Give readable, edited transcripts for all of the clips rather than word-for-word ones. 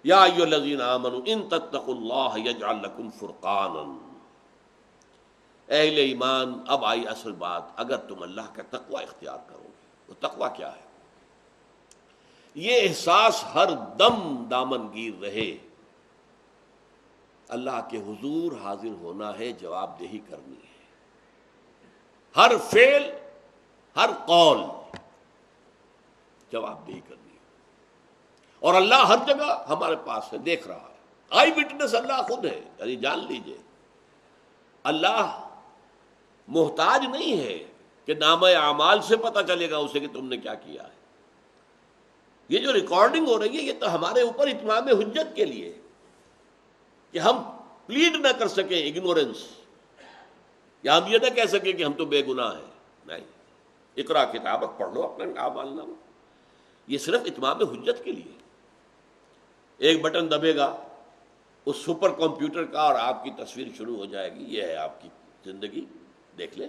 یا ایھا الذین آمنوا ان تتقوا اللہ یجعل لکم فرقانا، اہل ایمان اب آئی اصل بات، اگر تم اللہ کا تقوی اختیار کرو گے۔ وہ تقوی کیا ہے؟ یہ احساس ہر دم دامن گیر رہے اللہ کے حضور حاضر ہونا ہے، جواب دہی کرنی ہے، ہر فعل ہر قول جواب دہی کرنی ہے، اور اللہ ہر جگہ ہمارے پاس ہے، دیکھ رہا ہے، آئی وٹنس اللہ خود ہے۔ یعنی جان لیجئے اللہ محتاج نہیں ہے کہ نامہ اعمال سے پتہ چلے گا اسے کہ تم نے کیا کیا ہے۔ یہ جو ریکارڈنگ ہو رہی ہے یہ تو ہمارے اوپر اتمام حجت کے لیے، کہ ہم پلیڈ نہ کر سکیں اگنورنس، یا ہم یہ نہ کہہ سکیں کہ ہم تو بے گناہ ہیں۔ نہیں، اقرا کتابک، پڑھ لو اپنا اعمال نامہ، یہ صرف اتمام حجت کے لیے۔ ایک بٹن دبے گا اس سپر کمپیوٹر کا اور آپ کی تصویر شروع ہو جائے گی، یہ ہے آپ کی زندگی، دیکھ لیں۔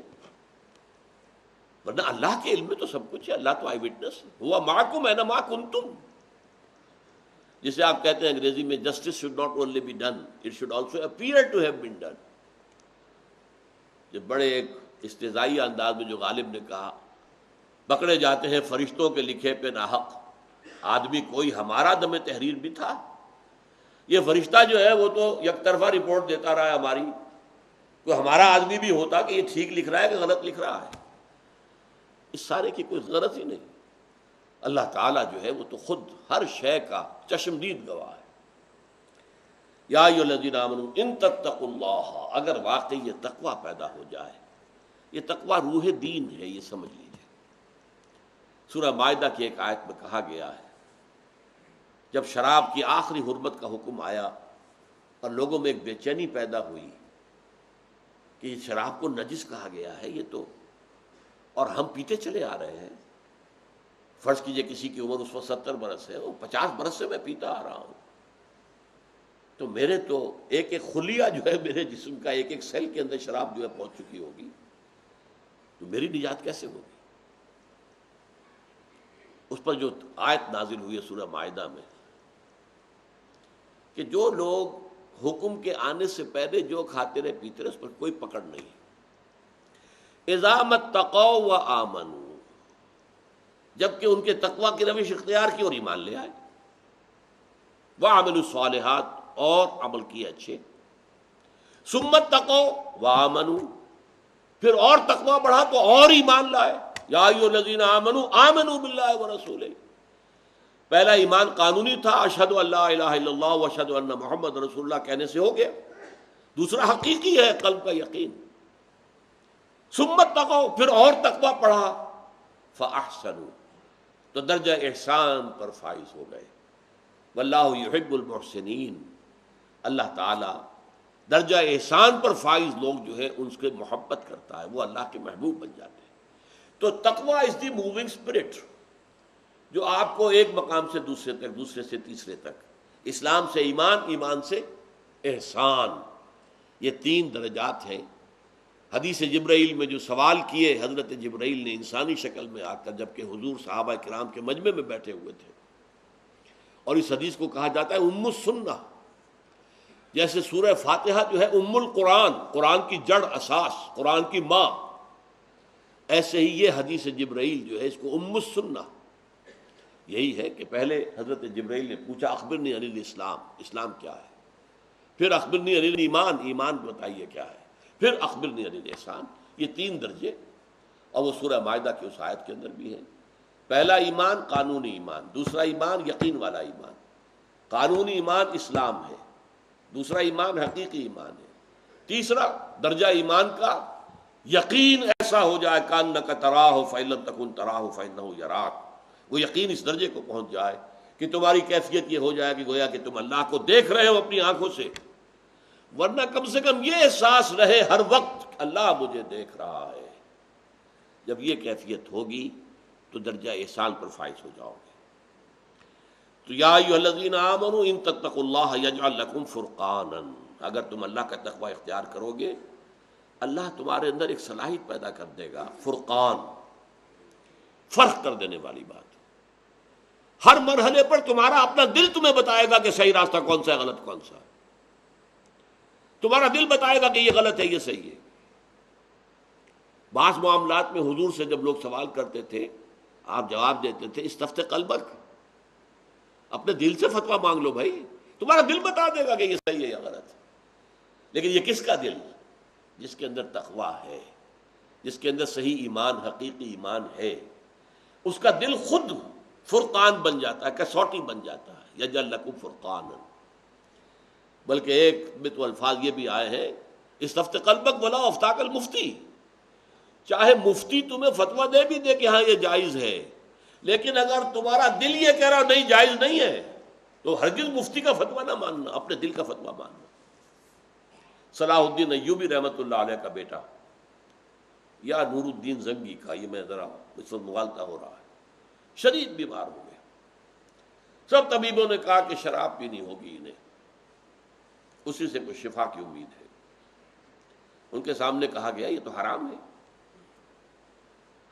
ورنہ اللہ کے علم میں تو سب کچھ ہے، اللہ تو آئی وٹنس ہے، ہوا معکم اینما کنتم، جسے آپ کہتے ہیں انگریزی میں justice should not only be done, it should also appear to have been done. جو بڑے ایک استہزائی انداز میں جو غالب نے کہا، پکڑے جاتے ہیں فرشتوں کے لکھے پہ ناحق، آدمی کوئی ہمارا دم تحریر بھی تھا؟ یہ فرشتہ جو ہے وہ تو یک طرفہ رپورٹ دیتا رہا ہے ہماری، کوئی ہمارا آدمی بھی ہوتا کہ یہ ٹھیک لکھ رہا ہے کہ غلط لکھ رہا ہے؟ اس سارے کی کوئی غرض ہی نہیں۔ اللہ تعالیٰ جو ہے وہ تو خود ہر شے کا چشمدید گواہ ہے۔ یا ایھا الذین آمنوا ان تتقوا اللہ، اگر واقعی یہ تقوی پیدا ہو جائے، یہ تقوی روح دین ہے، یہ سمجھ لیجیے۔ سورہ مائدہ کی ایک آیت میں کہا گیا ہے، جب شراب کی آخری حرمت کا حکم آیا اور لوگوں میں ایک بے چینی پیدا ہوئی کہ یہ شراب کو نجس کہا گیا ہے، یہ تو، اور ہم پیتے چلے آ رہے ہیں۔ فرض کیجئے کسی کی عمر اس وقت 70 برس ہے، وہ 50 برس سے میں پیتا آ رہا ہوں، تو میرے تو ایک ایک خلیہ جو ہے میرے جسم کا، ایک ایک سیل کے اندر شراب جو ہے پہنچ چکی ہوگی، تو میری نجات کیسے ہوگی؟ اس پر جو آیت نازل ہوئی ہے سورہ مائدہ میں کہ جو لوگ حکم کے آنے سے پہلے جو کھاتے رہے پیتے رہے، اس پر کوئی پکڑ نہیں ہے۔ اذا متقوا وآمنوا، جبکہ ان کے تقوی کی روش اختیار کی اور ایمان لے آئے، وعملوا الصالحات، اور عمل کیے اچھے، ثم اتقوا وآمنوا، پھر اور تقوی بڑھا تو اور ایمان لائے۔ یا ایھا الذین آمنوا آمنوا باللہ ورسولہ، پہلا ایمان قانونی تھا، اشہد ان لا الہ الا اللہ واشہد ان محمد رسول اللہ کہنے سے ہو گیا، دوسرا حقیقی ہے قلب کا یقین۔ ثم اتقوا، پھر اور تقوی پڑھا، فاحسنوا، تو درجہ احسان پر فائز ہو گئے۔ واللہ یحب المحسنین، اللہ تعالی درجہ احسان پر فائز لوگ جو ہے ان سے محبت کرتا ہے، وہ اللہ کے محبوب بن جاتے ہیں۔ تو تقوی از دی موونگ اسپرٹ، جو آپ کو ایک مقام سے دوسرے تک، دوسرے سے تیسرے تک، اسلام سے ایمان، ایمان سے احسان، یہ 3 درجات ہیں۔ حدیث جبرائیل میں جو سوال کیے حضرت جبرائیل نے انسانی شکل میں آ کر، جبکہ حضور صحابہ کرام کے مجمع میں بیٹھے ہوئے تھے، اور اس حدیث کو کہا جاتا ہے ام السنہ، جیسے سورہ فاتحہ جو ہے ام القرآن، قرآن کی جڑ، اساس، قرآن کی ماں، ایسے ہی یہ حدیث جبرائیل جو ہے اس کو ام السنہ، یہی ہے کہ پہلے حضرت جبرائیل نے پوچھا اخبرنی عن الاسلام، اسلام کیا ہے، پھر اخبرنی عن الایمان، ایمان بتائیے کیا ہے، پھر اخبرنی عن الاحسان، یہ 3 درجے، اور وہ سورہ مائدہ کی اس آیت کے اندر بھی ہے۔ پہلا ایمان قانونی ایمان، دوسرا ایمان یقین والا ایمان، قانونی ایمان اسلام ہے، دوسرا ایمان حقیقی ایمان ہے، تیسرا درجہ ایمان کا یقین ایسا ہو جائے کانک تراہ فإن لم تکن تراہ فإنہ یراک، وہ یقین اس درجے کو پہنچ جائے کہ تمہاری کیفیت یہ ہو جائے کہ گویا کہ تم اللہ کو دیکھ رہے ہو اپنی آنکھوں سے، ورنہ کم سے کم یہ احساس رہے ہر وقت اللہ مجھے دیکھ رہا ہے۔ جب یہ کیفیت ہوگی تو درجہ احسان پر فائز ہو جاؤ گے۔ تو یا ایھا الذین آمنوا ان تتقوا اللہ یجعل لکم فرقانا، اگر تم اللہ کا تقوی اختیار کرو گے، اللہ تمہارے اندر ایک صلاحیت پیدا کر دے گا، فرقان، فرق کر دینے والی بات، ہر مرحلے پر تمہارا اپنا دل تمہیں بتائے گا کہ صحیح راستہ کون سا ہے، غلط کون سا ہے۔ تمہارا دل بتائے گا کہ یہ غلط ہے، یہ صحیح ہے۔ بعض معاملات میں حضور سے جب لوگ سوال کرتے تھے، آپ جواب دیتے تھے استفت قلبک، اپنے دل سے فتویٰ مانگ لو بھائی، تمہارا دل بتا دے گا کہ یہ صحیح ہے یا غلط ہے۔ لیکن یہ کس کا دل؟ جس کے اندر تقویٰ ہے، جس کے اندر صحیح ایمان، حقیقی ایمان ہے، اس کا دل خود فرقان بن جاتا ہے، کسوٹی بن جاتا ہے، یجعل لکم فرقانا۔ بلکہ ایک میں تو الفاظ یہ بھی آئے ہیں، استفت قلبک ولا افتاک المفتی، چاہے مفتی تمہیں فتویٰ دے بھی دے کہ ہاں یہ جائز ہے، لیکن اگر تمہارا دل یہ کہہ رہا نہیں جائز نہیں ہے تو ہرگز مفتی کا فتویٰ نہ ماننا، اپنے دل کا فتویٰ ماننا۔ صلاح الدین ایوبی رحمۃ اللہ علیہ کا بیٹا یا نور الدین زنگی کا، یہ میں ذرا اس وقت مغالطہ ہو رہا ہے، شدید بیمار ہو گئے۔ سب طبیبوں نے کہا کہ شراب پینی ہوگی انہیں، اسی سے کوئی شفا کی امید ہے۔ ان کے سامنے کہا گیا یہ تو حرام ہے۔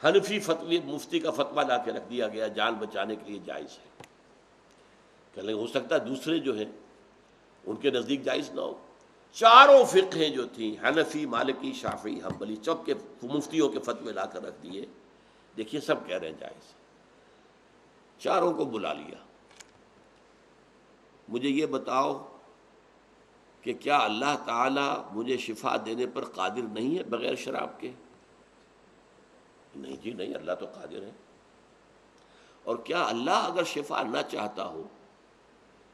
حنفی فتوی مفتی کا فتویٰ لا کے رکھ دیا گیا، جان بچانے کے لیے جائز ہے۔ کہ ہو سکتا ہے دوسرے جو ہیں ان کے نزدیک جائز نہ ہو۔ چاروں فقہیں جو تھیں، حنفی، مالکی، شافعی، حنبلی، سب کے مفتیوں کے فتوے لا کر رکھ دیے، دیکھیے سب کہہ رہے ہیں جائز۔ چاروں کو بلا لیا، مجھے یہ بتاؤ کہ کیا اللہ تعالی مجھے شفا دینے پر قادر نہیں ہے بغیر شراب کے؟ نہیں جی نہیں، اللہ تو قادر ہے۔ اور کیا اللہ اگر شفا نہ چاہتا ہو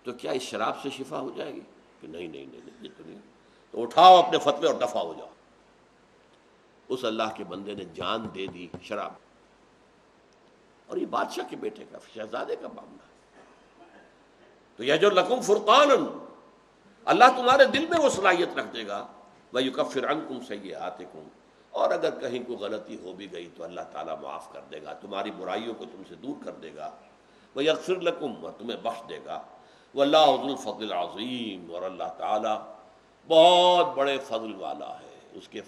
تو کیا اس شراب سے شفا ہو جائے گی؟ کہ نہیں نہیں نہیں، یہ تو نہیں۔ تو اٹھاؤ اپنے فتوے اور دفع ہو جاؤ۔ اس اللہ کے بندے نے جان دے دی شراب، اور یہ بادشاہ کے بیٹے کا، شہزادے کا معاملہ ہے۔ تو یہ جو لکم فرقان، اللہ تمہارے دل میں وہ صلاحیت رکھ دے گا، وَيُكَفِّرْ عَنْكُمْ سَيِّئَاتِكُمْ، اور اگر کہیں کوئی غلطی ہو بھی گئی تو اللہ تعالیٰ معاف کر دے گا، تمہاری برائیوں کو تم سے دور کر دے گا، وَيَغْفِرْ لَكُمْ، اور تمہیں بخش دے گا، وَاللَّهُ ذُو الْفَضْلِ الْعَظِيمِ، اور اللہ تعالیٰ بہت بڑے فضل والا ہے، اس کے